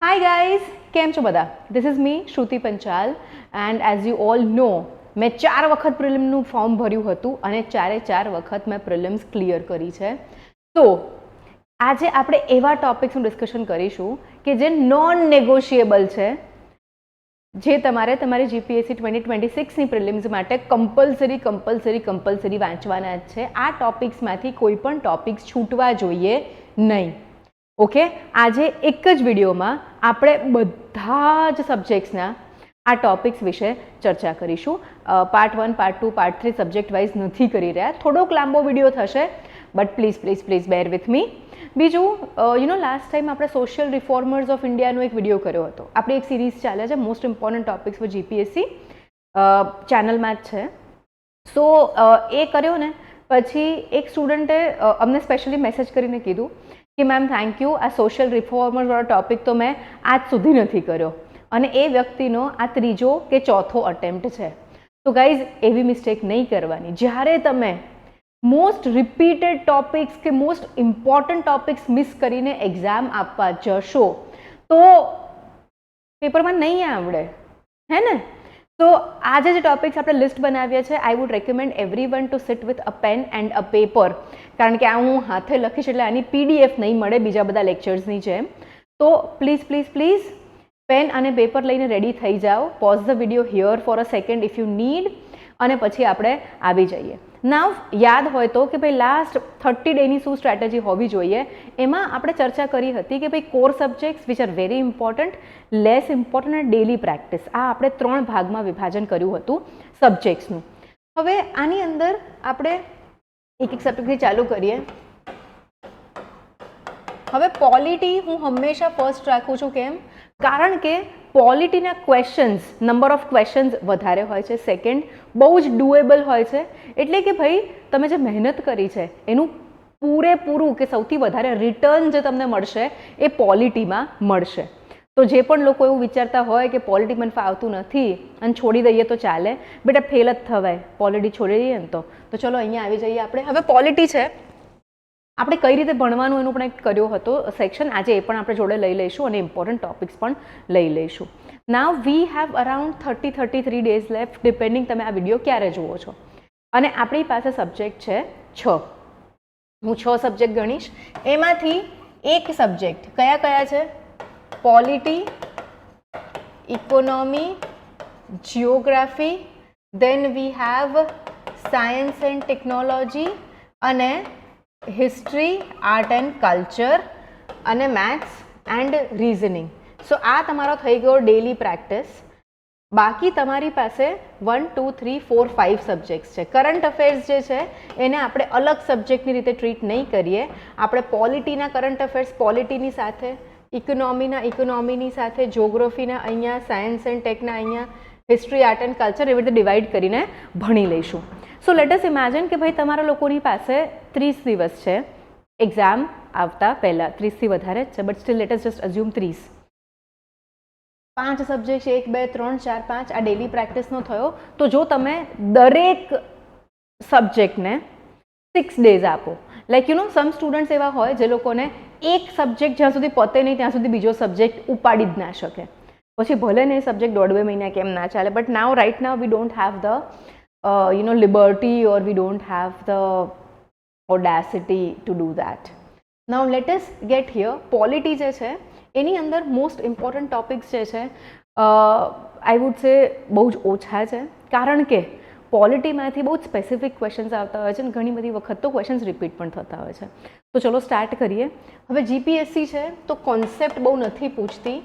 Hi guys, કેમ છો બધા? This is me, Shruti Panchal, and as you all know, મેં 4 વખત પ્રિલિમનું ફોર્મ ભર્યું હતું અને 4 વખત મેં પ્રિલિમ્સ ક્લિયર કરી છે. તો આજે આપણે એવા ટોપિક્સનું ડિસ્કશન કરીશું કે જે નોન નેગોશિયેબલ છે, જે તમારે તમારી જીપીએસસી 2026ની પ્રિલિમ્સ માટે કમ્પલસરી વાંચવાના જ છે. આ ટોપિક્સમાંથી કોઈ પણ ટોપિક્સ છૂટવા જોઈએ નહીં. ઓકે, આજે એક જ વિડીયોમાં આપણે બધા જ સબ્જેક્ટ્સના આ ટોપિક્સ વિશે ચર્ચા કરીશું. Part 1, part 2, part 3 subject wise નથી કરી રહ્યા. થોડોક લાંબો વિડીયો થશે, but please bear with me. બીજું લાસ્ટ ટાઈમ આપણે સોશિયલ રિફોર્મર્સ ઓફ ઇન્ડિયાનો એક વિડીયો કર્યો હતો. આપણી એક સિરીઝ ચાલે છે, most important topics for GPSC, ચેનલમાં જ છે. સો એ કર્યો ને પછી એક સ્ટુડન્ટે અમને સ્પેશિયલી મેસેજ કરીને કીધું કે મેમ થેન્ક યુ, આ સોશિયલ રિફોર્મર્સવાળો ટોપિક તો મેં આજ સુધી નથી કર્યો, અને એ વ્યક્તિનો આ 3જો કે 4થો અટેમ્પ્ટ છે. તો ગાઈઝ, એવી મિસ્ટેક નહીં કરવાની. જ્યારે તમે મોસ્ટ રિપીટેડ ટોપિક્સ કે મોસ્ટ ઇમ્પોર્ટન્ટ ટોપિક્સ મિસ કરીને એક્ઝામ આપવા જશો તો પેપરમાં નહીં આવડે, હે ને? તો આજે જે ટોપિક્સ આપણે લિસ્ટ બનાવીએ છીએ, I would recommend everyone to sit with a pen and a paper, કારણ કે આ હું હાથે લખીશ એટલે આની પીડીએફ નહીં મળે બીજા બધા લેક્ચર્સની જેમ. તો પ્લીઝ પેન અને પેપર લઈને રેડી થઈ જાઓ. Pause the video here for a second if you need, અને પછી આપણે આવી જઈએ. નાવ યાદ હોય તો કે ભાઈ લાસ્ટ 30 ડેની શું સ્ટ્રેટેજી હોવી જોઈએ, એમાં આપણે ચર્ચા કરી હતી કે ભાઈ core subjects which are very important, less important અને ડેલી પ્રેક્ટિસ. આ આપણે 3 ભાગમાં વિભાજન કર્યું હતું સબ્જેક્ટ્સનું. હવે આની અંદર આપણે એક સબ્જેક્ટથી ચાલુ કરીએ. હવે પોલિટી હું હંમેશા ફર્સ્ટ રાખું છું. કેમ? કારણ કે પોલિટીના ક્વેશ્ચન્સ, નંબર ઓફ ક્વેશ્ચન્સ વધારે હોય છે. સેકન્ડ, બહુ જ ડુએબલ હોય છે. એટલે કે ભાઈ તમે જે મહેનત કરી છે એનું પૂરેપૂરું કે સૌથી વધારે રિટર્ન જે તમને મળશે એ પોલિટીમાં મળશે. તો જે પણ લોકો એવું વિચારતા હોય કે પોલિટી મને ફાવતું નથી અને છોડી દઈએ તો ચાલે, બેટા ફેલ જ થવાય પોલિટી છોડી દઈએ ને તો ચલો અહીંયા આવી જઈએ આપણે. હવે પોલિટી છે, આપણે કઈ રીતે ભણવાનું એનું પણ એક કર્યો હતો સેક્શન. આજે એ પણ આપણે જોડે લઈ લઈશું અને ઇમ્પોર્ટન્ટ ટોપિક્સ પણ લઈ લઈશું. Now we have around 33 days left, depending તમે આ વિડીયો ક્યારે જુઓ છો. અને આપણી પાસે સબ્જેક્ટ છે 6. હું 6 સબ્જેક્ટ ગણીશ. એમાંથી એક સબ્જેક્ટ કયા છે? Polity, economy, geography, then we have science and technology, અને હિસ્ટ્રી, આર્ટ એન્ડ કલ્ચર, અને મેથ્સ એન્ડ રીઝનિંગ. સો આ તમારો થઈ ગયો ડેલી પ્રેક્ટિસ. બાકી તમારી પાસે 1, 2, 3, 4, 5 સબ્જેક્ટ્સ છે. કરંટ અફેર્સ જે છે એને આપણે અલગ સબ્જેક્ટની રીતે ટ્રીટ નહીં કરીએ. આપણે પોલિટીના કરંટ અફેર્સ પોલિટીની સાથે, ઇકોનોમીની સાથે, જિયોગ્રાફીના અહીંયા, સાયન્સ એન્ડ ટેકના અહીંયા, હિસ્ટ્રી, આર્ટ એન્ડ કલ્ચર એવી રીતે ડિવાઈડ કરીને ભણી લઈશું. સો લેટ અસ ઇમેજિન કે ભાઈ તમારા લોકોની પાસે 30 દિવસ છે એક્ઝામ આવતા પહેલાં. 30થી વધારે જ છે, but still let us just assume 30. 5 subject, 1, 2, 3, 4, 5 આ ડેલી પ્રેક્ટિસનો થયો. તો જો તમે દરેક સબ્જેક્ટને 6 ડેઝ આપો, લાઈક સમ સ્ટુડન્ટ્સ એવા હોય જે લોકોને એક સબ્જેક્ટ જ્યાં સુધી પતે નહીં ત્યાં સુધી બીજો સબ્જેક્ટ ઉપાડી જ ના શકે. પછી ભલે ને એ સબ્જેક્ટ 1.5 મહિના કેમ ના ચાલે, but now right now we don't have the liberty, or we don't have the audacity to do that. Now let us get here. Polity જે છે એની અંદર મોસ્ટ ઇમ્પોર્ટન્ટ ટોપિક્સ જે છે આઈ વુડ સે બહુ જ ઓછા છે, કારણ કે પોલિટીમાંથી બહુ જ સ્પેસિફિક ક્વેશ્ચન્સ આવતા હોય છે અને ઘણી બધી વખત તો ક્વેશ્ચન્સ રિપીટ પણ થતા હોય છે. તો ચલો સ્ટાર્ટ કરીએ. હવે જીપીએસસી છે તો કોન્સેપ્ટ બહુ નથી પૂછતી,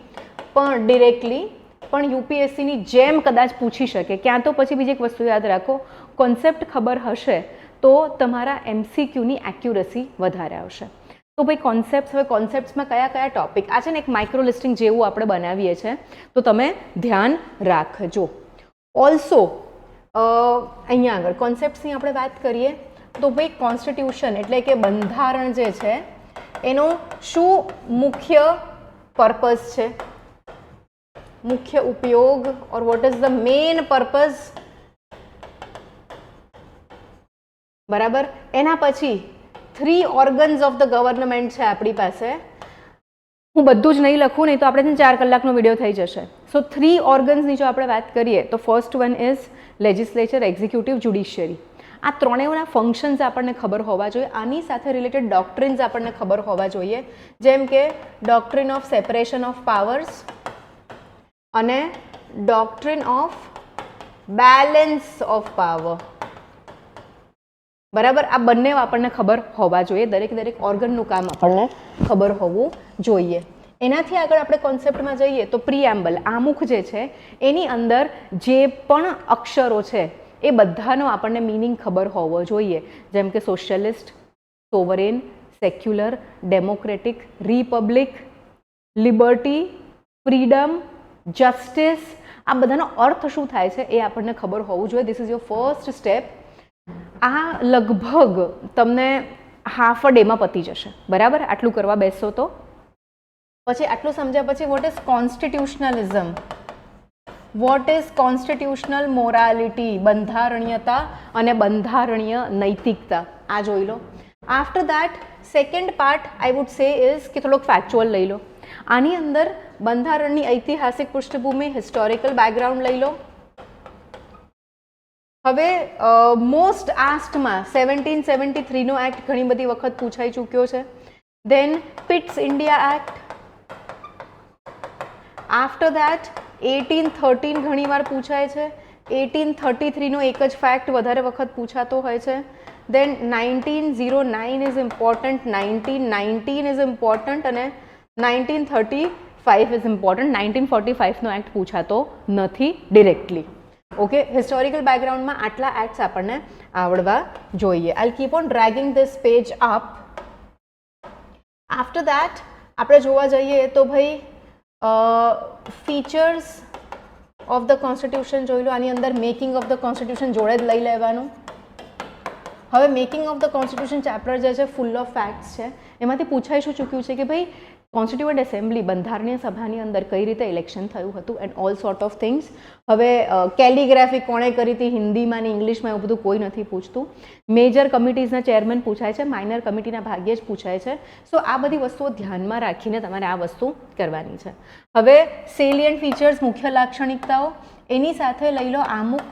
પણ ડિરેક્ટલી પણ યુપીએસસીની જેમ કદાચ પૂછી શકે. ક્યાં તો પછી બીજી એક વસ્તુ યાદ રાખો, કોન્સેપ્ટ ખબર હશે તો તમારા એમસીક્યુની એક્યુરસી વધારે આવશે. તો ભાઈ કોન્સેપ્ટ, હવે કોન્સેપ્ટ્સમાં કયા ટોપિક, આ છે ને એક માઇક્રો લિસ્ટિંગ જેવું આપણે બનાવીએ છીએ, તો તમે ધ્યાન રાખજો. ઓલ્સો અહીંયા આગળ કોન્સેપ્ટ્સની આપણે વાત કરીએ તો ભાઈ કોન્સ્ટિટ્યુશન એટલે કે બંધારણ જે છે એનો શું મુખ્ય પર્પઝ છે, મુખ્ય ઉપયોગ, ઓર what is the main purpose, બરાબર. એના પછી 3 ઓર્ગન્સ ઓફ ધ ગવર્નમેન્ટ છે આપણી પાસે. હું બધું જ નહીં લખું, નહીં તો આપણે 4 કલાકનો વિડીયો થઈ જશે. સો 3 ઓર્ગન્સની જો આપણે વાત કરીએ તો first one is legislature, executive, judiciary. આ ત્રણેયના ફંક્શન્સ આપણને ખબર હોવા જોઈએ. આની સાથે રિલેટેડ ડોક્ટ્રિન્સ આપણને ખબર હોવા જોઈએ, જેમ કે ડોક્ટ્રિન ઓફ સેપરેશન ઓફ પાવર્સ અને ડોક્ટ્રિન ઓફ બેલેન્સ ઓફ પાવર. બરાબર, આ બંને આપણને ખબર હોવા જોઈએ. દરેક ઓર્ગનનું કામ આપણને ખબર હોવું જોઈએ. એનાથી આગળ આપણે કોન્સેપ્ટમાં જઈએ તો પ્રીએમ્બલ, આમુખ જે છે એની અંદર જે પણ અક્ષરો છે એ બધાનો આપણને મિનિંગ ખબર હોવો જોઈએ, જેમ કે socialist, sovereign, secular, democratic, Republic, liberty, freedom, justice, આ બધાનો અર્થ શું થાય છે એ આપણને ખબર હોવું જોઈએ. This is your first step. આ લગભગ તમને હાફ અ ડેમાં પતી જશે. બરાબર, આટલું કરવા બેસો તો પછી આટલું સમજ્યા પછી what is constitutionalism, what is constitutional morality, બંધારણીયતા અને બંધારણીય નૈતિકતા, આ જોઈ લો. After that second part I would say is કે થોડોક ફેક્ચ્યુઅલ લઈ લો. આની અંદર બંધારણની ઐતિહાસિક પૃષ્ઠભૂમિ, હિસ્ટોરિકલ બેકગ્રાઉન્ડ લઈ લો. હવે મોસ્ટ આસ્ટમાં 1773નો એક્ટ ઘણી બધી વખત પૂછાઈ ચૂક્યો છે. Then Pitt's India Act. After that 1813 ઘણીવાર પૂછાય છે. 1833નો એક જ ફેક્ટ વધારે વખત પૂછાતો હોય છે. દેન 1909 ઇઝ ઇમ્પોર્ટન્ટ, 1919 ઇઝ ઇમ્પોર્ટન્ટ અને 1935 ઇઝ ઇમ્પોર્ટન્ટ. 1945નો એક્ટ પૂછાતો નથી ડિરેક્ટલી. ઓકે, હિસ્ટોરિકલ બેકગ્રાઉન્ડમાં આટલા એક્ટ્સ આપણને આવડવા જોઈએ. I keep on dragging this page up. After that આપણે જોવા જઈએ તો ભાઈ ફીચર્સ ઓફ ધ કોન્સ્ટિટ્યુશન જોઈ લો. આની અંદર મેકિંગ ઓફ ધ કોન્સ્ટિટ્યુશન જોડે જ લઈ લેવાનું. હવે making of the constitution chapter જે છે ફૂલ ઓફ ફેક્ટ્સ છે. એમાંથી પૂછાઈ શું ચૂક્યું છે કે ભાઈ કોન્સ્ટિટ્યુઅન્ટ એસેમ્બલી, બંધારણીય સભાની અંદર કઈ રીતે ઇલેક્શન થયું હતું and all sort of things. હવે કેલિગ્રાફી કોણે કરી હતી હિન્દીમાં અને ઇંગ્લિશમાં એવું બધું કોઈ નથી પૂછતું. મેજર કમિટીઝના ચેરમેન પૂછાય છે, માઇનર કમિટીના ભાગ્યે જ પૂછાય છે. સો આ બધી વસ્તુઓ ધ્યાનમાં રાખીને તમારે આ વસ્તુ કરવાની છે. હવે સેલિયન્ટ ફીચર્સ, મુખ્ય લાક્ષણિકતાઓ, એની સાથે લઈ લો આમુખ.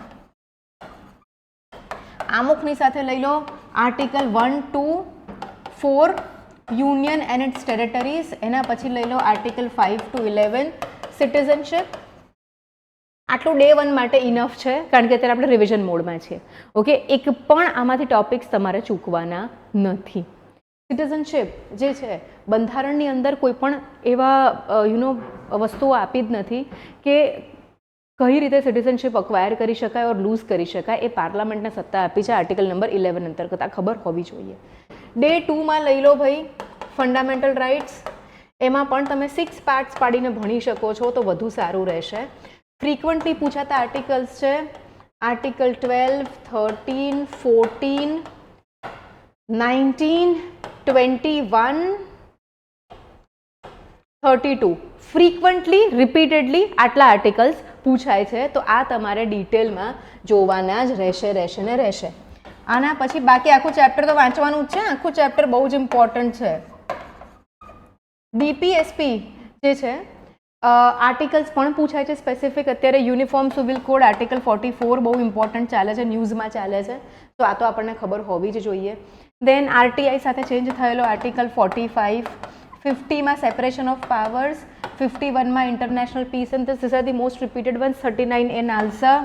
આમુખની સાથે લઈ લો article 1 to 4 union and its territories. એના પછી લઈ લો આર્ટિકલ 5 to 11 સિટીઝનશિપ. આટલું ડે 1 માટે ઇનફ છે, કારણ કે અત્યારે આપણે રિવિઝન મોડમાં છીએ. ઓકે, એક પણ આમાંથી ટોપિક્સ તમારે ચૂકવાના નથી. સિટીઝનશિપ જે છે બંધારણની અંદર કોઈ પણ એવા વસ્તુઓ આપી જ નથી કે કઈ રીતે સિટીઝનશિપ અક્વાયર કરી શકાય ઓર લૂઝ કરી શકાય. એ પાર્લામેન્ટને સત્તા આપી છે આર્ટિકલ નંબર 11 અંતર્ગત. આ ખબર હોવી જોઈએ. ડે 2માં લઈ લો ભાઈ ફંડામેન્ટલ રાઇટ્સ. એમાં પણ તમે 6 પાર્ટ્સ પાડીને ભણી શકો છો તો વધુ સારું રહેશે. ફ્રીક્વન્ટલી પૂછાતા આર્ટિકલ્સ છે આર્ટિકલ 12, 13, 14, 19, 21, 32. ફ્રીક્વન્ટલી રિપીટેડલી આટલા આર્ટિકલ્સ પૂછાય છે, તો આ તમારે ડિટેલમાં જોવાના જ રહેશે. આના પછી બાકી આખું ચેપ્ટર તો વાંચવાનું જ છે. આખું ચેપ્ટર બહુ જ ઇમ્પોર્ટન્ટ છે. ડીપીએસપી જે છે આર્ટિકલ્સ પણ પૂછાય છે સ્પેસિફિક. અત્યારે યુનિફોર્મ સિવિલ કોડ આર્ટિકલ 44 બહુ ઇમ્પોર્ટન્ટ ચાલે છે, ન્યૂઝમાં ચાલે છે, તો આ તો આપણને ખબર હોવી જ જોઈએ. દેન આરટીઆઈ સાથે ચેન્જ થયેલો આર્ટિકલ 45, 50માં સેપરેશન ઓફ પાવર્સ, 51માં international peace and this are the most repeated ones, 39 A NALSA.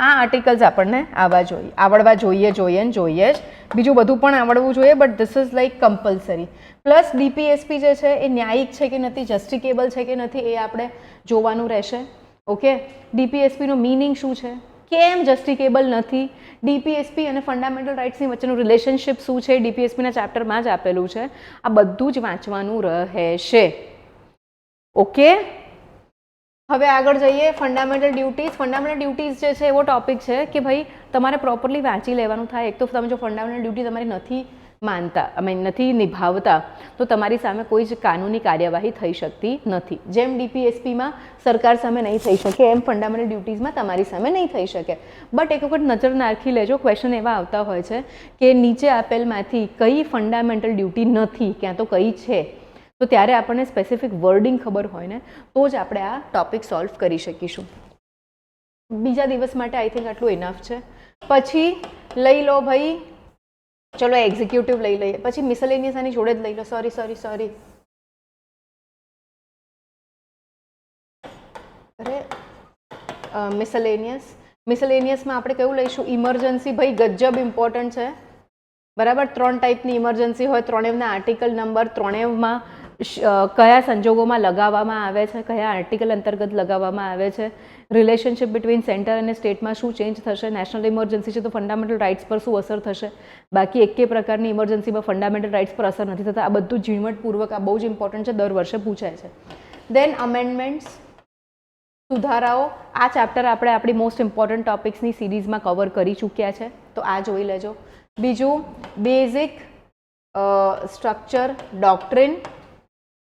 આ આર્ટિકલ્સ આપણને આવડવા જોઈએ જ. બીજું બધું પણ આવડવું જોઈએ, but this is like compulsory. Plus DPSP જે છે એ ન્યાયિક છે કે નથી, જસ્ટિકેબલ છે કે નથી, એ આપણે જોવાનું રહેશે. ઓકે, ડીપીએસપીનો મિનિંગ શું છે, કેમ જસ્ટિકેબલ નથી, ડીપીએસપી અને ફંડામેન્ટલ રાઇટ્સની વચ્ચેનું રિલેશનશિપ શું છે, ડીપીએસપીના ચેપ્ટરમાં જ આપેલું છે. આ બધું જ વાંચવાનું રહેશે. ઓકે, હવે આગળ જઈએ. Fundamental duties. ફંડામેન્ટલ ડ્યુટીઝ જે છે એવો ટોપિક છે કે ભાઈ તમારે પ્રોપરલી વાંચી લેવાનું થાય. એક તો તમે જો ફંડામેન્ટલ ડ્યુટી તમારી નથી માનતા, નથી નિભાવતા, તો તમારી સામે કોઈ જ કાનૂની કાર્યવાહી થઈ શકતી નથી. જેમ ડીપીએસપીમાં સરકાર સામે નહીં થઈ શકે, એમ ફંડામેન્ટલ ડ્યુટીઝમાં તમારી સામે નહીં થઈ શકે. બટ એક વખત નજર નાખી લેજો, ક્વેશ્ચન એવા આવતા હોય છે કે નીચે આપેલમાંથી કઈ ફંડામેન્ટલ ડ્યુટી નથી, ક્યાં તો કઈ છે, તો ત્યારે આપણને સ્પેસિફિક વર્ડિંગ ખબર હોય ને તો જ આપણે આ ટોપિક સોલ્વ કરી શકીશું. બીજા દિવસ માટે આઈ થિંક આટલું ઇનફ છે. પછી લઈ લો ભાઈ, ચલો એક્ઝિક્યુટિવ લઈ લઈએ, પછી મિસલેનિયસ આની જોડે જ લઈ લો. સોરી અરે મિસલેનિયસમાં આપણે કયું લઈશું? ઇમરજન્સી. ભાઈ ગજબ ઇમ્પોર્ટન્ટ છે, બરાબર. 3 ટાઈપની ઇમરજન્સી હોય, ત્રણેયના આર્ટિકલ નંબર, ત્રણેયમાં કયા સંજોગોમાં લગાવવામાં આવે છે, કયા આર્ટિકલ અંતર્ગત લગાવવામાં આવે છે, રિલેશનશિપ બિટવીન સેન્ટર અને સ્ટેટમાં શું ચેન્જ થશે, નેશનલ ઇમરજન્સી છે તો ફંડામેન્ટલ રાઇટ્સ પર શું અસર થશે, બાકી એકે પ્રકારની ઇમરજન્સીમાં ફંડામેન્ટલ રાઇટ્સ પર અસર નથી થતા. આ બધું ઝીણવટપૂર્વક, આ બહુ જ ઇમ્પોર્ટન્ટ છે, દર વર્ષે પૂછાય છે. દેન અમેન્ડમેન્ટ્સ, સુધારાઓ. આ ચેપ્ટર આપણે આપણી મોસ્ટ ઇમ્પોર્ટન્ટ ટોપિક્સની સિરીઝમાં કવર કરી ચૂક્યા છે, તો આ જોઈ લેજો. બીજું બેઝિક સ્ટ્રક્ચર ડોક્ટ્રિન,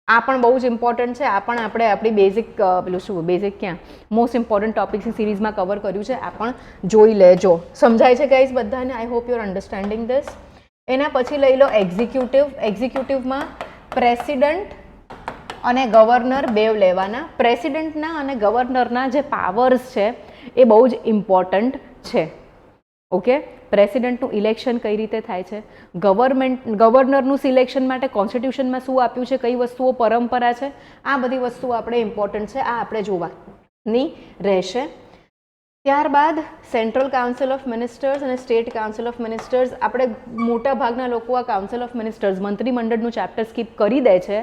આ પણ બહુ જ ઇમ્પોર્ટન્ટ છે. આ પણ આપણે આપણી બેઝિક પેલું શું બેઝિક ક્યાં મોસ્ટ ઇમ્પોર્ટન્ટ ટોપિક્સની સિરીઝમાં કવર કર્યું છે, આ પણ જોઈ લેજો. સમજાય છે ગાઈઝ બધાને? I hope you are understanding this. એના પછી લઈ લો એક્ઝિક્યુટિવ. એક્ઝિક્યુટિવમાં પ્રેસિડન્ટ અને ગવર્નર બેવ લેવાના. પ્રેસિડેન્ટના અને ગવર્નરના જે પાવર્સ છે એ બહુ જ ઇમ્પોર્ટન્ટ છે. ઓકે, પ્રેસિડેન્ટનું ઇલેક્શન કઈ રીતે થાય છે, ગવર્નરનું સિલેક્શન માટે કોન્સ્ટિટ્યુશનમાં શું આપ્યું છે, કઈ વસ્તુઓ પરંપરા છે, આ બધી વસ્તુઓ આપણે ઇમ્પોર્ટન્ટ છે, આ આપણે જોવાની રહેશે. ત્યારબાદ સેન્ટ્રલ કાઉન્સિલ ઓફ મિનિસ્ટર્સ અને સ્ટેટ કાઉન્સિલ ઓફ મિનિસ્ટર્સ. આપણે મોટા ભાગના લોકો આ કાઉન્સિલ ઓફ મિનિસ્ટર્સ મંત્રીમંડળનું ચેપ્ટર સ્કીપ કરી દે છે,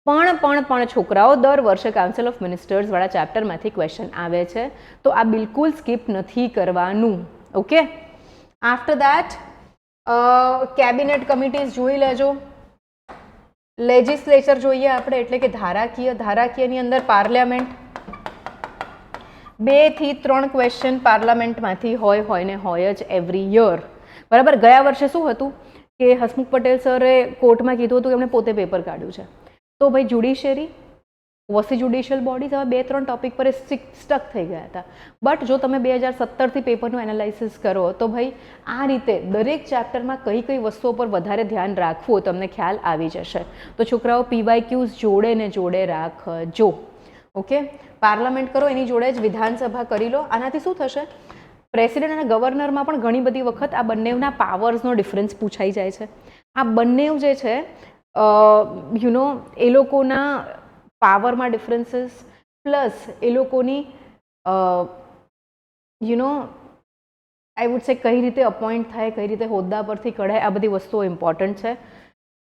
પણ છોકરાઓ દર વર્ષે કાઉન્સિલ ઓફ મિનિસ્ટર્સ વાળા ચેપ્ટરમાંથી ક્વેશ્ચન આવે છે, તો આ બિલકુલ સ્કીપ નથી કરવાનું. Okay, after that cabinet committees જોઈ લેજો. લેજિસ્લેચર જોઈએ આપણે, એટલે કે ધારાકીય. ધારાકીયની અંદર પાર્લામેન્ટ. 2 થી 3 ક્વેશ્ચન પાર્લામેન્ટમાંથી હોય ને હોય જ એવરી યર, બરાબર. ગયા વર્ષે શું હતું કે હસમુખ પટેલ સરે કોર્ટમાં કીધું હતું કે એમણે પોતે પેપર કાઢ્યું છે, તો ભાઈ જ્યુડિશિયરી વોસી જ્યુડિશિયલ બોડીઝ હવે 2-3 ટોપિક પર સ્ટક થઈ ગયા હતા. બટ જો તમે 2017થી પેપરનું એનાલિસિસ કરો તો ભાઈ આ રીતે દરેક ચેપ્ટરમાં કઈ કઈ વસ્તુઓ પર વધારે ધ્યાન રાખવું તમને ખ્યાલ આવી જશે. તો છોકરાઓ PYQs જોડે ને જોડે રાખજો. ઓકે, પાર્લામેન્ટ કરો એની જોડે જ વિધાનસભા કરી લો. આનાથી શું થશે? પ્રેસિડેન્ટ અને ગવર્નરમાં પણ ઘણી બધી વખત આ બંનેના પાવર્સનો ડિફરન્સ પૂછાઈ જાય છે. આ બંને જે છે એ લોકોના પાવરમાં ડિફરન્સીસ પ્લસ એ લોકોની આઈ વુડ સે કઈ રીતે અપોઇન્ટ થાય, કઈ રીતે હોદ્દા પરથી કઢાય, આ બધી વસ્તુઓ ઇમ્પોર્ટન્ટ છે.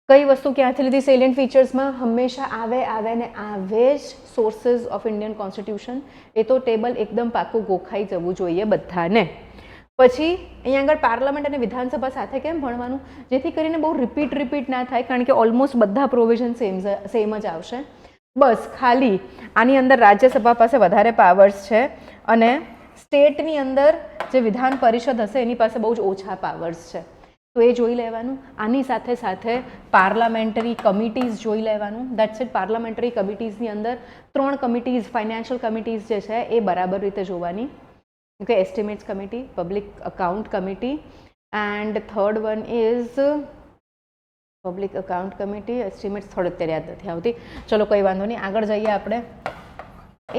કઈ વસ્તુ ક્યાંથી લીધી સેલિયન્ટ ફીચર્સમાં હંમેશા આવે ને આવે જ સોર્સિસ ઓફ ઇન્ડિયન કોન્સ્ટિટ્યુશન. એ તો ટેબલ એકદમ પાકું ગોખાઈ જવું જોઈએ બધાને. પછી અહીંયા આગળ પાર્લામેન્ટ અને વિધાનસભા સાથે કેમ ભણવાનું, જેથી કરીને બહુ રિપીટ ના થાય, કારણ કે ઓલમોસ્ટ બધા પ્રોવિઝન સેમ જ આવશે. બસ ખાલી આની અંદર રાજ્યસભા પાસે વધારે પાવર્સ છે અને સ્ટેટની અંદર જે વિધાન પરિષદ હશે એની પાસે બહુ જ ઓછા પાવર્સ છે, તો એ જોઈ લેવાનું. આની સાથે સાથે પાર્લામેન્ટરી કમિટીઝ જોઈ લેવાનું. That's it. પાર્લામેન્ટરી કમિટીઝની અંદર 3 કમિટીઝ, ફાઇનાન્શિયલ કમિટીઝ જે છે એ બરાબર રીતે જોવાની. Okay, એસ્ટિમેટ્સ committee, public account committee and third one is public account committee. એસ્ટિમેટ્સ થોડું અત્યારે યાદ નથી આવતી, ચલો કંઈ વાંધો નહીં, આગળ જઈએ આપણે.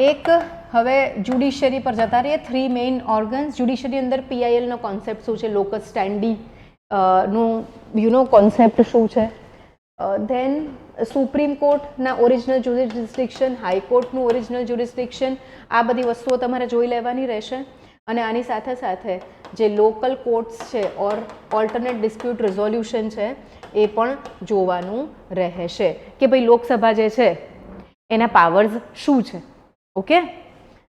એક હવે જ્યુડિશિયરી પર જતા રહીએ. 3 મેઇન ઓર્ગન્સ. જ્યુડિશિયરી અંદર PILનો કોન્સેપ્ટ શું છે, લોકસ સ્ટેન્ડી નું કોન્સેપ્ટ શું છે. ધેન સુપ્રીમ કોર્ટના ઓરિજિનલ જ્યુરિસ્ડિક્શન, હાઈકોર્ટનું ઓરિજિનલ જ્યુરિસ્ડિક્શન, આ બધી વસ્તુઓ તમારે જોઈ લેવાની રહેશે. અને આની સાથે સાથે જે લોકલ કોર્ટ્સ છે ઓર ઓલ્ટરનેટ ડિસ્પ્યુટ રિઝોલ્યુશન છે એ પણ જોવાનું રહેશે કે ભાઈ લોકસભા જે છે એના પાવર્સ શું છે. ઓકે,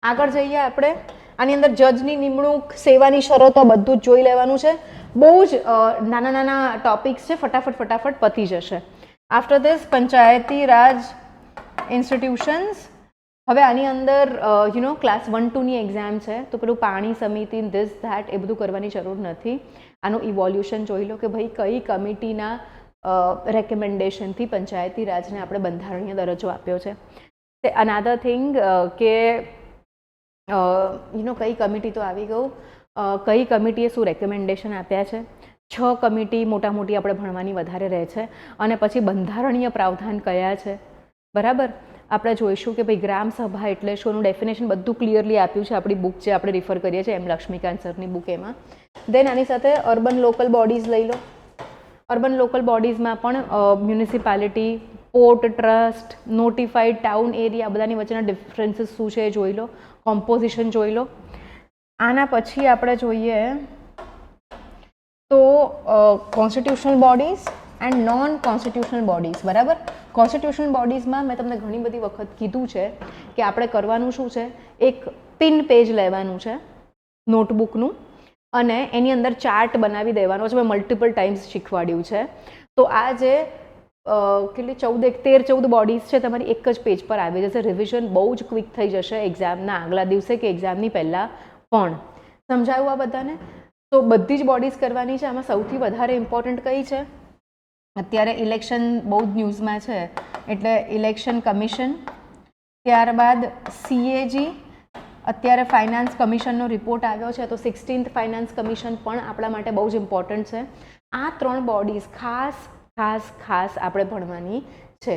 આગળ જઈએ આપણે. આની અંદર જજની નિમણૂક, સેવાની શરતો બધું જ જોઈ લેવાનું છે. બહુ જ નાના ટોપિક્સ છે, ફટાફટ પતી જશે. After this Panchayati Raj institutions. હવે આની અંદર ક્લાસ 1-2ની એક્ઝામ છે, તો પેલું પાણી સમિતિ, ધીસ ધેટ એ બધું કરવાની જરૂર નથી. આનું ઇવોલ્યુશન જોઈ લો કે ભાઈ કઈ કમિટીના રેકમેન્ડેશનથી પંચાયતી રાજને આપણે બંધારણીય દરજ્જો આપ્યો છે. અનાધર થિંગ કે કઈ કમિટી તો આવી ગયું, કઈ કમિટીએ શું રેકમેન્ડેશન આપ્યા છે, 6 કમિટી મોટી આપણે ભણવાની વધારે રહે છે. અને પછી બંધારણીય પ્રાવધાન કયા છે, બરાબર. આપણે જોઈશું કે ભાઈ ગ્રામ સભા એટલે શું, એનું ડેફિનેશન બધું ક્લિયરલી આપ્યું છે આપણી બુક જે આપણે રિફર કરીએ છીએ એમ લક્ષ્મીકાંત સરની બુક એમાં. દેન આની સાથે અર્બન લોકલ બોડીઝ લઈ લો. અર્બન લોકલ બોડીઝમાં પણ municipality, port trust, notified town area બધાની વચ્ચેના ડિફરન્સીસ શું છે એ જોઈ લો, કોમ્પોઝિશન જોઈ લો. આના પછી આપણે જોઈએ તો constitutional bodies and non constitutional bodies, બરાબર. કોન્સ્ટિટ્યુશનલ બોડીઝમાં મેં તમને ઘણી બધી વખત કીધું છે કે આપણે કરવાનું શું છે, એક પિન પેજ લેવાનું છે નોટબુકનું અને એની અંદર ચાર્ટ બનાવી દેવાનો છે. મેં મલ્ટિપલ ટાઈમ્સ શીખવાડ્યું છે. તો આ જે કેટલી 13-14 બોડીઝ છે તમારી એક જ પેજ પર આવી જશે. રિવિઝન બહુ જ ક્વિક થઈ જશે એક્ઝામના આગલા દિવસે કે એક્ઝામની પહેલાં પણ. સમજાયું આ બધાને? તો બધી જ બોડીઝ કરવાની છે. આમાં સૌથી વધારે ઇમ્પોર્ટન્ટ કઈ છે? અત્યારે ઇલેક્શન બહુ જ ન્યૂઝમાં છે એટલે ઇલેક્શન કમિશન, ત્યારબાદ CAG, અત્યારે ફાઇનાન્સ કમિશનનો રિપોર્ટ આવ્યો છે તો 16th ફાઇનાન્સ કમિશન પણ આપણા માટે બહુ જ ઇમ્પોર્ટન્ટ છે. આ 3 બોડીઝ ખાસ આપણે ભણવાની છે.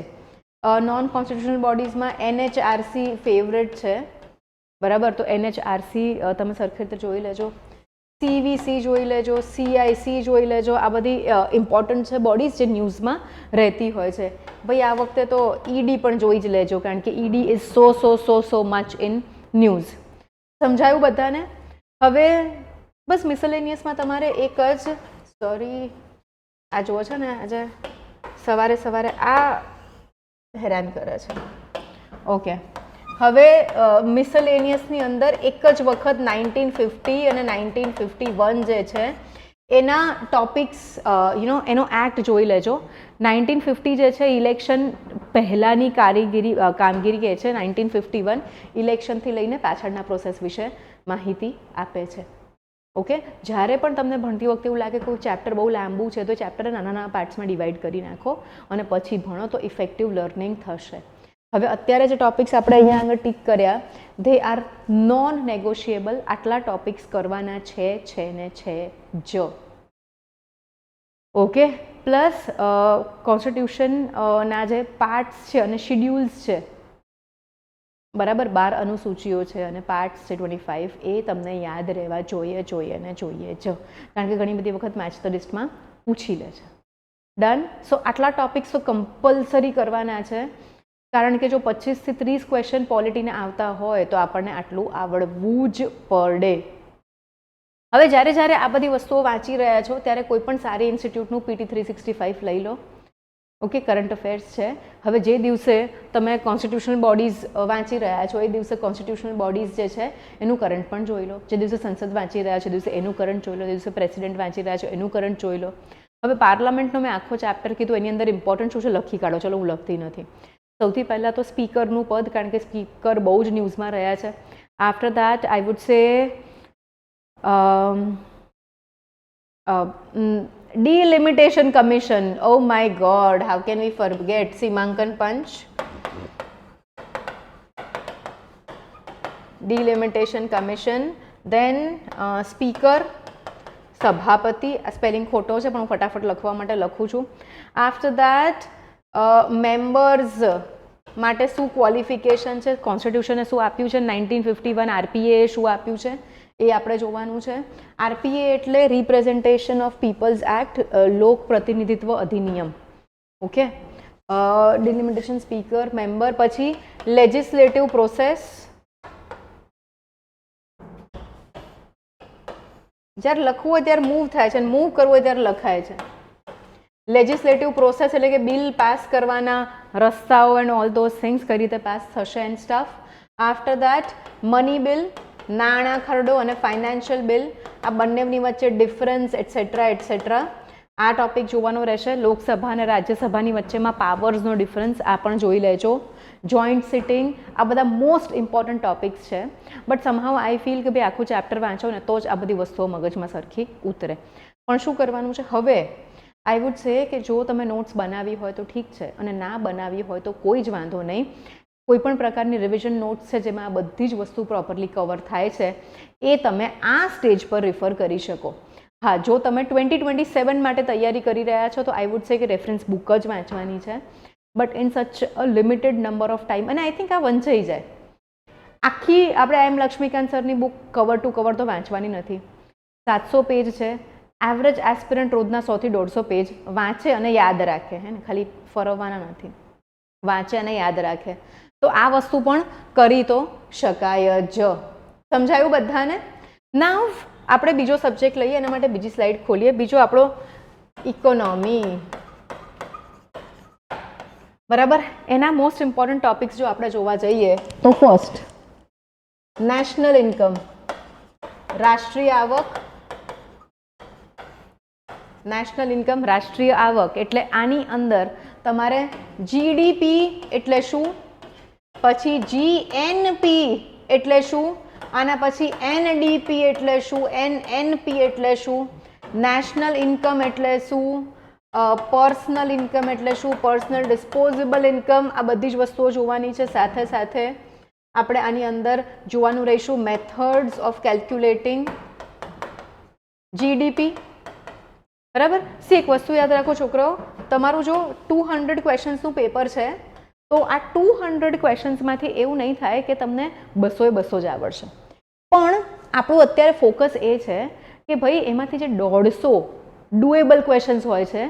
નોન કોન્સ્ટિટ્યુશનલ બોડીઝમાં NHRC ફેવરેટ છે, બરાબર. તો NHRC તમે સરખી રીતે જોઈ લેજો. CVC જોઈ લેજો, CIC જોઈ લેજો. આ બધી ઇમ્પોર્ટન્ટ છે બોડીઝ જે ન્યૂઝમાં રહેતી હોય છે. ભાઈ આ વખતે તો ED પણ જોઈ જ લેજો કારણ કે ED is so much in news. સમજાયું બધાને? હવે બસ મિસલેનિયસમાં તમારે એક જ આ જુઓ છે ને આજે સવારે આ હેરાન કરે છે. ઓકે, હવે મિસલેનિયસની અંદર એક જ વખત 1950 અને 1951 જે છે એના ટોપિક્સ એનો એક્ટ જોઈ લેજો. 1950 જે છે ઇલેક્શન પહેલાંની કામગીરી કહે છે. 1951 ઇલેક્શનથી લઈને પાછળના પ્રોસેસ વિશે માહિતી આપે છે. ઓકે, જ્યારે પણ તમને ભણતી વખતે એવું લાગે કોઈ ચેપ્ટર બહુ લાંબુ છે તો ચેપ્ટર નાના પાર્ટ્સમાં ડિવાઈડ કરી નાખો અને પછી ભણો તો ઇફેક્ટિવ લર્નિંગ થશે. હવે અત્યારે જે ટોપિક્સ આપણે અહીંયા આગળ ટીક કર્યા ધે આર નોન નેગોશિયેબલ. આટલા ટોપિક્સ કરવાના છે જ. ઓકે, પ્લસ કોન્સ્ટિટ્યુશનના જે પાર્ટ્સ છે અને શિડ્યુલ્સ છે, બરાબર, 12 અનુસૂચિઓ છે અને પાર્ટ્સ છે 25, એ તમને યાદ રહેવા જોઈએ જ કારણ કે ઘણી બધી વખત મેચ ધ લિસ્ટમાં પૂછી લે છે. ડન. સો આટલા ટોપિક્સ તો કમ્પલસરી કરવાના છે કારણ કે જો 25 થી 30 ક્વેશ્ચન પોલિટીને આવતા હોય તો આપણને આટલું આવડવું જ પડે. હવે જ્યારે આ બધી વસ્તુઓ વાંચી રહ્યા છો ત્યારે કોઈ પણ સારી ઇન્સ્ટિટ્યૂટનું PT 365 લઈ લો. ઓકે, કરંટ અફેર્સ છે. હવે જે દિવસે તમે કોન્સ્ટિટ્યુશનલ બોડીઝ વાંચી રહ્યા છો એ દિવસે કોન્સ્ટિટ્યુશનલ બોડીઝ જે છે એનું કરંટ પણ જોઈ લો. જે દિવસે સંસદ વાંચી રહ્યા છો એ દિવસે એનું કરંટ જોઈ લો. જે દિવસે પ્રેસિડેન્ટ વાંચી રહ્યા છો એનું કરંટ જોઈ લો. હવે પાર્લામેન્ટનો મેં આખો ચેપ્ટર કીધું, એની અંદર ઇમ્પોર્ટન્ટ શું છે લખી કાઢો. ચલો, હું લખતી નથી. સૌથી પહેલાં તો સ્પીકરનું પદ, કારણ કે સ્પીકર બહુ જ ન્યૂઝમાં રહ્યા છે. આફ્ટર દેટ આઈ વુડ સે delimitation commission. Oh my god, how can we forget Simankan Punch? Delimitation commission. Then speaker, સભાપતિ. આ સ્પેલિંગ ખોટો છે પણ હું ફટાફટ લખવા માટે લખું છું. આફ્ટર દેટ મેમ્બર્સ માટે શું ક્વોલિફિકેશન છે, કોન્સ્ટિટ્યુશને શું આપ્યું છે, 1951 RPA શું આપ્યું છે એ આપણે જોવાનું છે. RPA એટલે રિપ્રેઝન્ટેશન ઓફ પીપલ્સ એક્ટ, લોક પ્રતિનિધિત્વ અધિનિયમ. Okay, delimitation, speaker, member. પછી લેજિસ્લેટિવ પ્રોસેસ. જ્યારે લખવું હોય ત્યારે મૂવ થાય છે અને મૂવ કરવું હોય ત્યારે લખાય છે. લેજિસ્લેટિવ પ્રોસેસ એટલે કે બિલ પાસ કરવાના રસ્તાઓ એન્ડ ઓલ ધોઝ થિંગ્સ, કઈ રીતે પાસ થશે and stuff. After that money bill, નાણાં ખરડો અને ફાઇનાન્શિયલ બિલ, આ બંનેની વચ્ચે ડિફરન્સ એટસેટ્રા. આ ટોપિક જોવાનો રહેશે. લોકસભા અને રાજ્યસભાની વચ્ચેમાં પાવર્સનો ડિફરન્સ, આ પણ જોઈ લેજો. જોઈન્ટ સિટિંગ, આ બધા મોસ્ટ ઇમ્પોર્ટન્ટ ટોપિક્સ છે. બટ સમહાઉ આઈ ફીલ કે ભાઈ આખું ચેપ્ટર વાંચો ને તો જ આ બધી વસ્તુઓ મગજમાં સરખી ઉતરે. પણ શું કરવાનું છે હવે? આઈ વુડ સે કે જો તમે નોટ્સ બનાવી હોય તો ઠીક છે અને ના બનાવી હોય તો કોઈ જ વાંધો નહીં. કોઈ પણ પ્રકારની રિવિઝન નોટ્સ છે જેમાં આ બધી જ વસ્તુ પ્રોપરલી કવર થાય છે એ તમે આ સ્ટેજ પર રિફર કરી શકો. હા, જો તમે 2027 માટે તૈયારી કરી રહ્યા છો તો આઈ વુડ સે કે રેફરન્સ બુક જ વાંચવાની છે, but in such a limited number of time. અને આઈ થિંક આ વંચાઈ જાય. આખી આપણે એમ લક્ષ્મીકાંત સરની બુક કવર ટુ કવર તો વાંચવાની નથી. 700 પેજ છે. એવરેજ એસ્પિરન્ટ રોજના 100 થી 150 પેજ વાંચે અને યાદ રાખે, હે ને, ખાલી ફરવાના નથી, વાંચે અને યાદ રાખે. તો આ વસ્તુ પણ કરી તો શકાય જ. સમજાયું બધાને? નાઉ આપણે બીજો સબ્જેક્ટ લઈએ, એના માટે બીજી સ્લાઇડ ખોલીએ. બીજો આપણો ઇકોનોમી. બરાબર. એના મોસ્ટ ઇમ્પોર્ટન્ટ ટોપિક્સ જો આપણે જોવા જઈએ તો ફર્સ્ટ નેશનલ ઇન્કમ, રાષ્ટ્રીય આવક. નેશનલ ઇન્કમ, રાષ્ટ્રીય આવક એટલે આની અંદર તમારે જીડીપી એટલે શું, પછી જીએનપી એટલે શું, આના પછી એનડીપી એટલે શું, એનએનપી એટલે શું, નેશનલ ઇન્કમ એટલે શું, પર્સનલ ઇન્કમ એટલે શું, પર્સનલ ડિસ્પોઝેબલ ઇન્કમ, આ બધી જ વસ્તુઓ જોવાની છે. સાથે સાથે આપણે આની અંદર જોવાનું રહીશું મેથડ્સ ઓફ કેલ્ક્યુલેટિંગ જીડીપી. બરાબર. એક વસ્તુ યાદ રાખો છોકરાઓ, તમારું જો 200 ક્વેશ્ચન્સનું પેપર છે તો આ 200 ક્વેશ્ચન્સમાંથી એવું નહીં થાય કે તમને 200 જ આવડશે, પણ આપણું અત્યારે ફોકસ એ છે કે ભાઈ એમાંથી જે 150 ડુએબલ ક્વેશ્ચન્સ હોય છે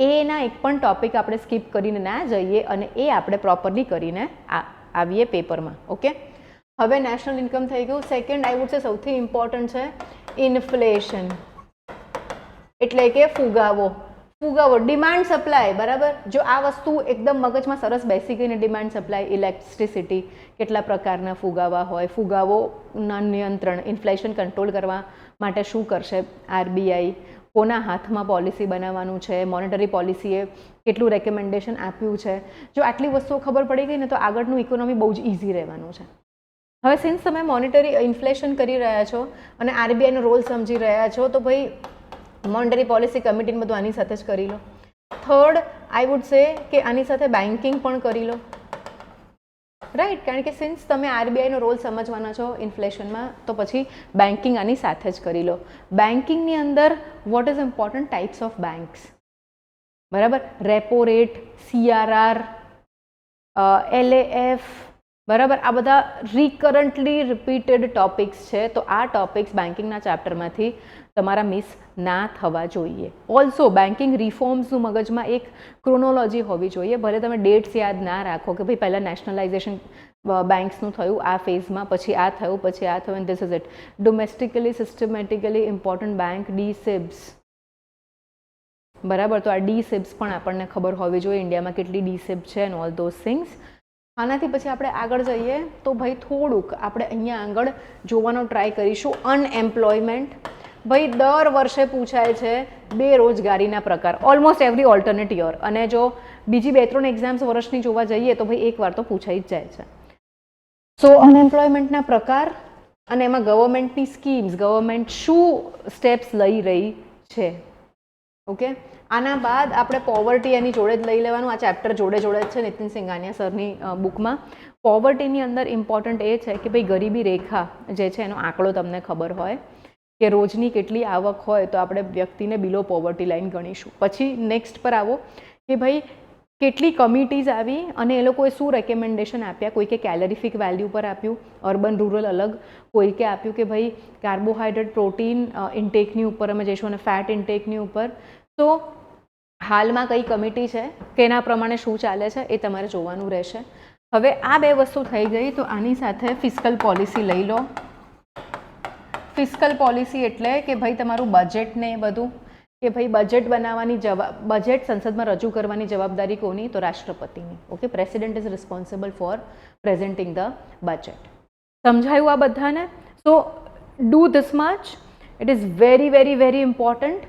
એના એક પણ ટોપિક આપણે સ્કીપ કરીને ના જઈએ અને એ આપણે પ્રોપરલી કરીને આવીએ પેપરમાં. ઓકે. હવે નેશનલ ઇન્કમ થઈ ગયું. સેકન્ડ આઈ વુડ સે સૌથી ઇમ્પોર્ટન્ટ છે ઇન્ફ્લેશન, એટલે કે ફુગાવો. ફુગાવો, ડિમાન્ડ સપ્લાય. બરાબર. જો આ વસ્તુ એકદમ મગજમાં સરસ બેસી ગઈને, ડિમાન્ડ સપ્લાય, ઇલેક્ટ્રિસિટી, કેટલા પ્રકારના ફુગાવા હોય, ફુગાવોના નિયંત્રણ, ઇન્ફ્લેશન કંટ્રોલ કરવા માટે શું કરશે આરબીઆઈ, કોના હાથમાં પોલિસી બનાવવાનું છે, મોનેટરી પોલિસીએ કેટલું રેકમેન્ડેશન આપ્યું છે. જો આટલી વસ્તુઓ ખબર પડી ગઈ ને તો આગળનું ઇકોનોમી બહુ જ ઇઝી રહેવાનું છે. હવે સિન્સ તમે મોનેટરી ઇન્ફ્લેશન કરી રહ્યા છો અને આરબીઆઈનો રોલ સમજી રહ્યા છો તો ભાઈ મોનેટરી પોલિસી કમિટીને બધું આની સાથે જ કરી લો. થર્ડ આઈ વુડ સે કે આની સાથે બેન્કિંગ પણ કરી લો. રાઈટ. કારણ કે સિન્સ તમે આરબીઆઈનો રોલ સમજવાના છો ઇન્ફ્લેશનમાં તો પછી બેન્કિંગ આની સાથે જ કરી લો. બેન્કિંગની અંદર what is important types of banks. બરાબર. Repo rate, CRR, LAF. બરાબર. આ બધા રિકરન્ટલી રિપીટેડ ટોપિક્સ છે, તો આ ટોપિક્સ બેન્કિંગના ચેપ્ટરમાંથી તમારા મિસ ના થવા જોઈએ. ઓલ્સો બેન્કિંગ રિફોર્મ્સનું મગજમાં એક ક્રોનોલોજી હોવી જોઈએ. ભલે તમે ડેટ્સ યાદ ના રાખો કે ભાઈ પહેલાં નેશનલાઇઝેશન બેન્ક્સનું થયું આ ફેઝમાં, પછી આ થયું, પછી આ થયું, this is it. Domestically systemically important bank DSIBs. બરાબર. તો આ DSIBs પણ આપણને ખબર હોવી જોઈએ, ઇન્ડિયામાં કેટલી DSIB છે એન્ડ ઓલ ધોઝ થિંગ્સ. આનાથી પછી આપણે આગળ જઈએ તો ભાઈ થોડુંક આપણે અહીંયા આગળ જોવાનો ટ્રાય કરીશું અનએમ્પ્લોયમેન્ટ. ભાઈ દર વર્ષે પૂછાય છે બેરોજગારીના પ્રકાર, ઓલમોસ્ટ એવરી ઓલ્ટરનેટ યર. અને જો બીજી 2-3 એક્ઝામ્સ વર્ષની જોવા જઈએ તો ભાઈ એકવાર તો પૂછાઈ જ જાય છે. સો અનએમ્પ્લોયમેન્ટના પ્રકાર અને એમાં ગવર્મેન્ટની સ્કીમ્સ, ગવર્મેન્ટ શું સ્ટેપ્સ લઈ રહી છે. ઓકે. આના બાદ આપણે પોવર્ટી એની જોડે જ લઈ લેવાનું. આ ચેપ્ટર જોડે જોડે જ છે નીતિન સિંઘાનિયા સરની બુકમાં. પોવર્ટીની અંદર ઇમ્પોર્ટન્ટ એ છે કે ભાઈ ગરીબી રેખા જે છે એનો આંકડો તમને ખબર હોય કે રોજની કેટલી આવક હોય તો આપણે વ્યક્તિને બિલો પોવર્ટી લાઈન ગણીશું. પછી નેક્સ્ટ પર આવો કે ભાઈ કેટલી કમિટીઝ આવી અને એ લોકોએ શું રેકમેન્ડેશન આપ્યા. કોઈકે કેલરીફિક વેલ્યુ પર આપ્યું, અર્બન રૂરલ અલગ. કોઈકે આપ્યું કે ભાઈ કાર્બોહાઈડ્રેટ પ્રોટીન ઇન્ટેકની ઉપર અમે જઈશું અને ફેટ ઇન્ટેકની ઉપર. તો હાલમાં કઈ કમિટી છે કે એના પ્રમાણે શું ચાલે છે એ તમારે જોવાનું રહેશે. હવે આ બે વસ્તુ થઈ ગઈ તો આની સાથે ફિસ્કલ પોલિસી લઈ લો. ફિસ્કલ પોલિસી એટલે કે ભાઈ તમારું બજેટ ને એ બધું, કે ભાઈ બજેટ બનાવવાની બજેટ સંસદમાં રજૂ કરવાની જવાબદારી કોની? તો રાષ્ટ્રપતિની. Okay. President is responsible four presenting the budget. સમજાયું આ બધાને? સો do this much. It is very very very important.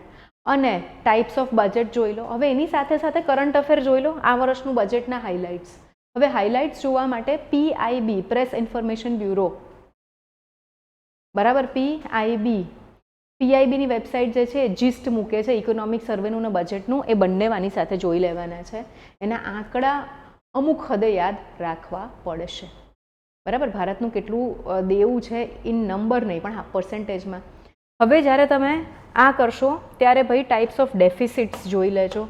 અને ટાઈપ્સ ઓફ બજેટ જોઈ લો. હવે એની સાથે સાથે કરંટ અફેર જોઈ લો, આ વર્ષનું બજેટના હાઇલાઇટ્સ. હવે હાઇલાઇટ્સ જોવા માટે PIB, પ્રેસ ઇન્ફોર્મેશન બ્યુરો. બરાબર. PIBની વેબસાઇટ જે છે એ જીસ્ટ મૂકે છે ઇકોનોમિક સર્વેનું ને બજેટનું, એ બંને આની સાથે જોઈ લેવાના છે. એના આંકડા અમુક હદે યાદ રાખવા પડશે. બરાબર. ભારતનું કેટલું દેવું છે ઇન નંબર નહીં પણ હા પર્સન્ટેજમાં. હવે જ્યારે તમે આ કરશો ત્યારે ભાઈ ટાઈપ્સ ઓફ ડેફિસિટ્સ જોઈ લેજો.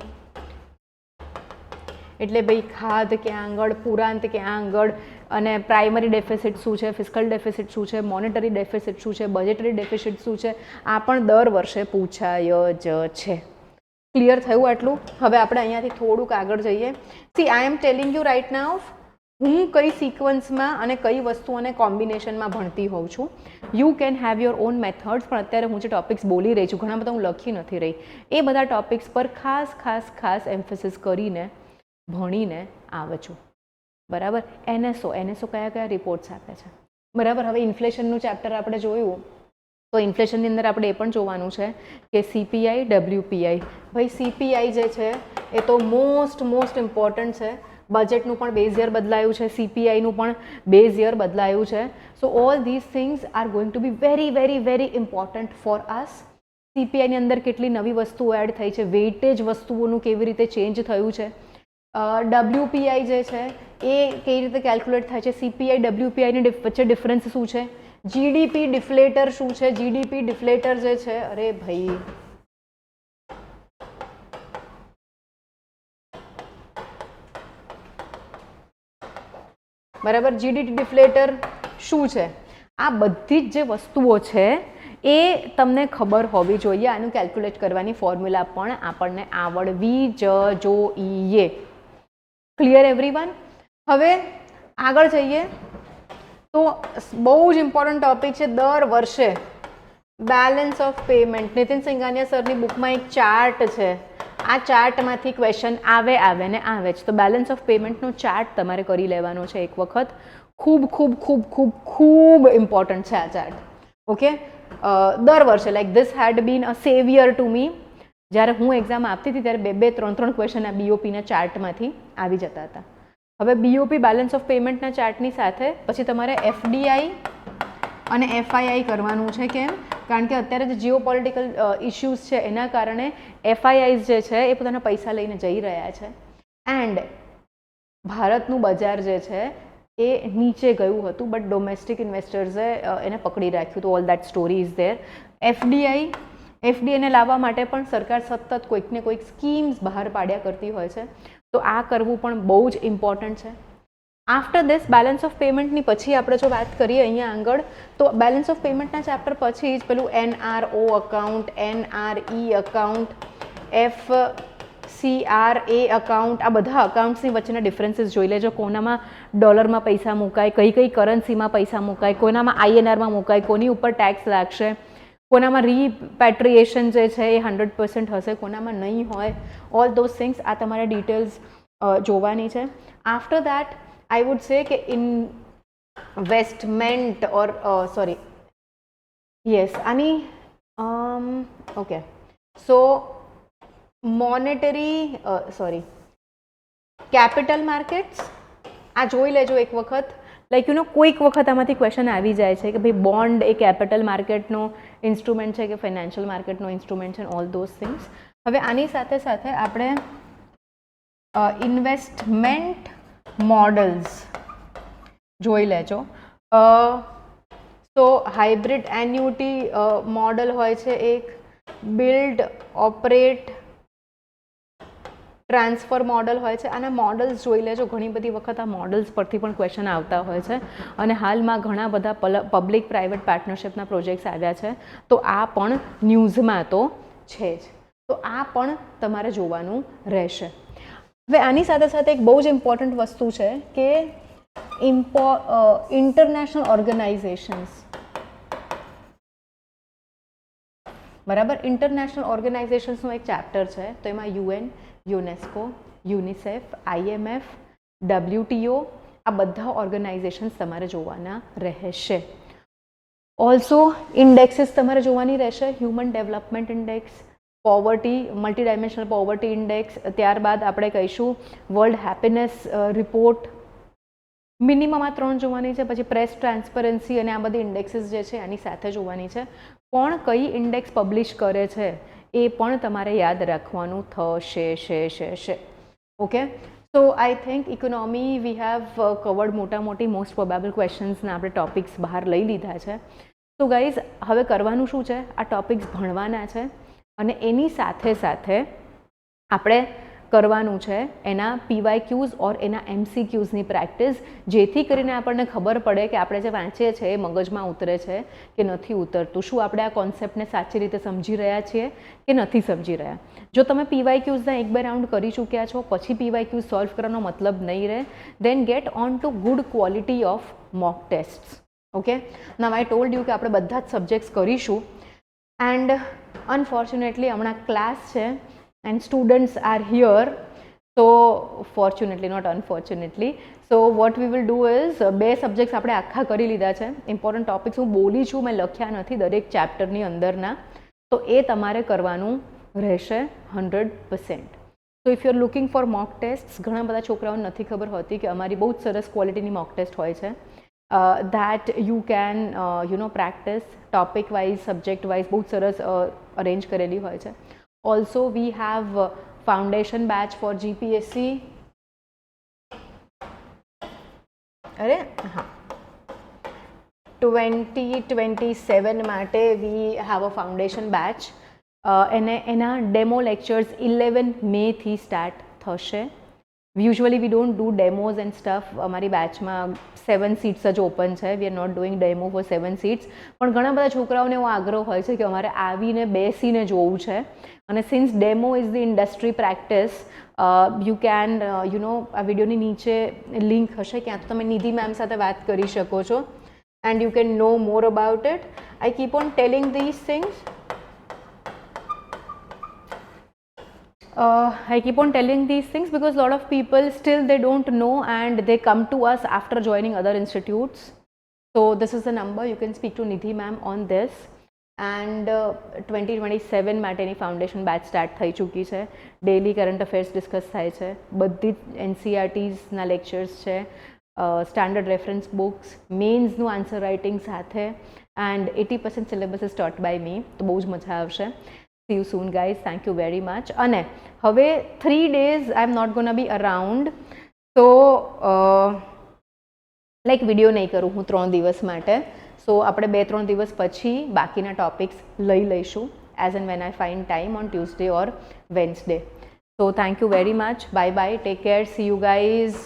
એટલે ભાઈ ખાધ ક્યાં આગળ, પુરાંત ક્યાં આગળ, અને પ્રાઇમરી ડેફિસિટ શું છે, ફિસ્કલ ડેફિસિટ શું છે, મોનેટરી ડેફિસિટ શું છે, બજેટરી ડેફિસિટ શું છે, આ પણ દર વર્ષે પૂછાય જ છે. ક્લિયર થયું આટલું? હવે આપણે અહીંયાથી થોડુંક આગળ જઈએ. See I am telling you right now હું કઈ સિક્વન્સમાં અને કઈ વસ્તુઓને કોમ્બિનેશનમાં ભણતી હોઉં છું. You can have your own methods, પણ અત્યારે હું જે ટોપિક્સ બોલી રહી છું ઘણા બધા હું લખી નથી રહી, એ બધા ટોપિક્સ પર ખાસ ખાસ ખાસ એમ્ફેસિસ કરીને ભણીને આવે છું. બરાબર. એનએસઓ કયા કયા રિપોર્ટ્સ આપે છે. બરાબર. હવે ઇન્ફ્લેશનનું ચેપ્ટર આપણે જોયું તો ઇન્ફ્લેશનની અંદર આપણે એ પણ જોવાનું છે કે સીપીઆઈ, ડબલ્યુપીઆઈ. ભાઈ સીપીઆઈ જે છે એ તો મોસ્ટ ઇમ્પોર્ટન્ટ છે. બજેટનું પણ બેઝ યર બદલાયું છે, સીપીઆઈનું પણ બેઝ યર બદલાયું છે. So all these things are going to be very very very important for us. સીપીઆઈની અંદર કેટલી નવી વસ્તુઓ એડ થઈ છે, વેઇટેજ વસ્તુઓનું કેવી રીતે ચેન્જ થયું છે, ડબલ્યુપીઆઈ જે છે એ કેવી રીતે કેલ્ક્યુલેટ થાય છે, સીપીઆઈ ડબલ્યુપીઆઈની વચ્ચે ડિફરન્સ શું છે, જીડીપી ડિફ્લેટર શું છે. જીડીપી ડિફ્લેટર જે છે, અરે ભાઈ બરાબર, જીડીપી ડિફ્લેટર શું છે, આ બધી જ જે વસ્તુઓ છે એ તમને ખબર હોવી જોઈએ. આનું કેલ્ક્યુલેટ કરવાની ફોર્મ્યુલા પણ આપણને આવડવી જોઈએ. Clear everyone? હવે આગળ જઈએ તો બહુ જ ઇમ્પોર્ટન્ટ ટોપિક છે દર વર્ષે balance of payment. Nitin Singhania સરની બુકમાં એક ચાર્ટ છે, આ ચાર્ટમાંથી ક્વેશ્ચન આવે ને આવે જ. તો બેલેન્સ ઓફ પેમેન્ટનો ચાર્ટ તમારે કરી લેવાનો છે એક વખત. ખૂબ ખૂબ ખૂબ ખૂબ ખૂબ ઇમ્પોર્ટન્ટ છે આ ચાર્ટ. ઓકે. દર વર્ષે like this had been a saviour to me. જ્યારે હું એક્ઝામ આપતી હતી ત્યારે બે ત્રણ ક્વેશ્ચન આ બીઓપીના ચાર્ટમાંથી આવી જતા હતા. હવે બીઓપી બેલેન્સ ઓફ પેમેન્ટના ચાર્ટની સાથે પછી તમારે એફડીઆઈ અને એફઆઈઆઈ કરવાનું છે. કેમ? કારણ કે અત્યારે જે જીઓ પોલિટિકલ ઇશ્યુઝ છે એના કારણે એફઆઈઆઈઝ જે છે એ પોતાના પૈસા લઈને જઈ રહ્યા છે એન્ડ ભારતનું બજાર જે છે એ નીચે ગયું હતું, બટ ડોમેસ્ટિક ઇન્વેસ્ટર્સે એને પકડી રાખ્યું. તો all that story is there. એફડીઆઈને લાવવા માટે પણ સરકાર સતત કોઈક ને કોઈક સ્કીમ્સ બહાર પાડ્યા કરતી હોય છે. તો આ કરવું પણ બહુ જ ઇમ્પોર્ટન્ટ છે. આફ્ટર ધીસ બેલેન્સ ઓફ પેમેન્ટની પછી આપણે જો વાત કરીએ અહીંયા આગળ તો બેલેન્સ ઓફ પેમેન્ટના ચેપ્ટર પછી જ પેલું એનઆરઓ અકાઉન્ટ, એનઆરઈ અકાઉન્ટ, એફસીઆરએ અકાઉન્ટ, આ બધા અકાઉન્ટ્સની વચ્ચેના ડિફરન્સીસ જોઈ લેજો. કોનામાં ડોલરમાં પૈસા મુકાય, કઈ કરન્સીમાં પૈસા મુકાય, કોનામાં આઈએનઆરમાં મુકાય, કોની ઉપર ટેક્સ લાગશે, કોનામાં રીપેટ્રિએશન જે છે એ 100% હશે, કોનામાં નહીં હોય. ઓલ ધોઝ થિંગ્સ આ તમારે ડિટેલ્સ જોવાની છે. After that I would say કે investment or sorry yes આની okay so monetary capital markets આ જોઈ લેજો એક વખત. લાઈક કોઈક વખત આમાંથી ક્વેશ્ચન આવી જાય છે કે ભાઈ બોન્ડ એ કેપિટલ માર્કેટનો ઇન્સ્ટ્રુમેન્ટ છે કે ફાઇનાન્શિયલ માર્કેટનો ઇન્સ્ટ્રુમેન્ટ છે, ઓલ ધોઝ થિંગ્સ. હવે આની સાથે સાથે આપણે ઇન્વેસ્ટમેન્ટ મોડલ્સ જોઈ લેજો. તો હાઇબ્રિડ એન્યુટી મોડલ હોય છે એક, બિલ્ડ ઓપરેટ ટ્રાન્સફર મોડલ હોય છે. આના મોડલ્સ જોઈ લેજો. ઘણી બધી વખત આ મોડલ્સ પરથી પણ ક્વેશ્ચન આવતા હોય છે અને હાલમાં ઘણા બધા પબ્લિક પ્રાઇવેટ પાર્ટનરશિપના પ્રોજેક્ટ્સ આવ્યા છે. તો આ પણ ન્યૂઝમાં તો છે જ. તો આ પણ તમારે જોવાનું રહેશે. હવે આની સાથે સાથે એક બહુ જ ઇમ્પોર્ટન્ટ વસ્તુ છે કે ઇન્ટરનેશનલ ઓર્ગેનાઇઝેશન્સ. બરાબર. ઇન્ટરનેશનલ ઓર્ગેનાઇઝેશન્સનું એક ચેપ્ટર છે. તો એમાં UN, UNESCO, UNICEF, IMF, WTO આ બધા ઓર્ગેનાઇઝેશન્સ તમારે જોવાના રહેશે. ઓલ્સો ઇન્ડેક્સીસ તમારે જોવાની રહેશે. Human development index, poverty, multi dimensional poverty index, ત્યારબાદ આપણે કહીશું વર્લ્ડ હેપીનેસ રિપોર્ટ. મિનિમમ આ 3 જોવાની છે. પછી પ્રેસ ટ્રાન્સપરન્સી અને આ બધી ઇન્ડેક્સીસ જે છે આની સાથે જોવાની છે. કોણ કઈ ઇન્ડેક્સ પબ્લિશ કરે છે એ પણ તમારે યાદ રાખવાનું થશે. Okay. So I think economy we have covered મોટી મોસ્ટ પ્રોબેબલ ક્વેશ્ચન્સના આપણે ટોપિક્સ બહાર લઈ લીધા છે. તો ગાઈઝ હવે કરવાનું શું છે, આ ટોપિક્સ ભણવાના છે અને એની સાથે સાથે આપણે કરવાનું છે એના PYQs ઓર એના MCQsની પ્રેક્ટિસ, જેથી કરીને આપણને ખબર પડે કે આપણે જે વાંચીએ છીએ એ મગજમાં ઉતરે છે કે નથી ઉતરતું, શું આપણે આ કોન્સેપ્ટને સાચી રીતે સમજી રહ્યા છીએ કે નથી સમજી રહ્યા. જો તમે PYQsના એક બે રાઉન્ડ કરી ચૂક્યા છો પછી PYQs સોલ્વ કરવાનો મતલબ નહીં રહે. Then get on to good quality of mock test. Okay, now I told you કે આપણે બધા જ સબ્જેક્ટ્સ કરીશું એન્ડ અનફોર્ચ્યુનેટલી હમણાં ક્લાસ છે and students are here, so fortunately not unfortunately, so what we will do is બે subjects આપણે આખા કરી લીધા છે. ઇમ્પોર્ટન્ટ ટોપિક્સ હું બોલી છું, મેં લખ્યા નથી દરેક ચેપ્ટરની અંદરના, તો એ તમારે કરવાનું રહેશે 100%. So if you are looking for mock test, ઘણા બધા છોકરાઓને નથી ખબર હોતી કે અમારી બહુ જ સરસ ક્વોલિટીની મોક ટેસ્ટ હોય છે that you can practice topic wise, subject wise, બહુ જ સરસ અરેન્જ કરેલી હોય છે. Also we have foundation batch for GPSC. અરે હા, 2027 માટે we have a foundation batch. એના ડેમો લેક્ચર્સ 11 મેથી સ્ટાર્ટ થશે. Usually we don't do demos and stuff. અમારી બેચમાં 7 સીટ્સ જ ઓપન છે. We are not doing demo for 7 seats. પણ ઘણા બધા છોકરાઓને એવો આગ્રહ હોય છે કે અમારે આવીને બેસીને જોવું છે. અને since demo is the industry practice, you can આ વિડીયોની નીચે લિંક હશે, ક્યાં તો તમે નિધિ મેમ સાથે વાત કરી શકો છો and you can know more about it. I keep on telling this things. I keep on telling these things because a lot of people still they don't know and they come to us after joining other institutes. So this is the number, you can speak to Nidhi ma'am on this. And 2027 માટેની foundation batch start થઈ ચૂકી છે. Daily current affairs discuss થાય છે, બધી જ NCERTsના lectures છે, સ્ટાન્ડર્ડ રેફરન્સ બુક્સ, મેઇન્સનું આન્સર રાઇટિંગ સાથે and 80% syllabus is taught by me. તો બહુ જ મજા આવશે. See you soon guys, thank you very much. અને હવે 3 days I am not gonna be around, so like video નહીં કરું હું 3 દિવસ માટે. સો આપણે 2-3 દિવસ પછી બાકીના ટોપિક્સ લઈ લઈશું as and when I find time on Tuesday or Wednesday. So thank you very much. Bye bye, take care, C you guys.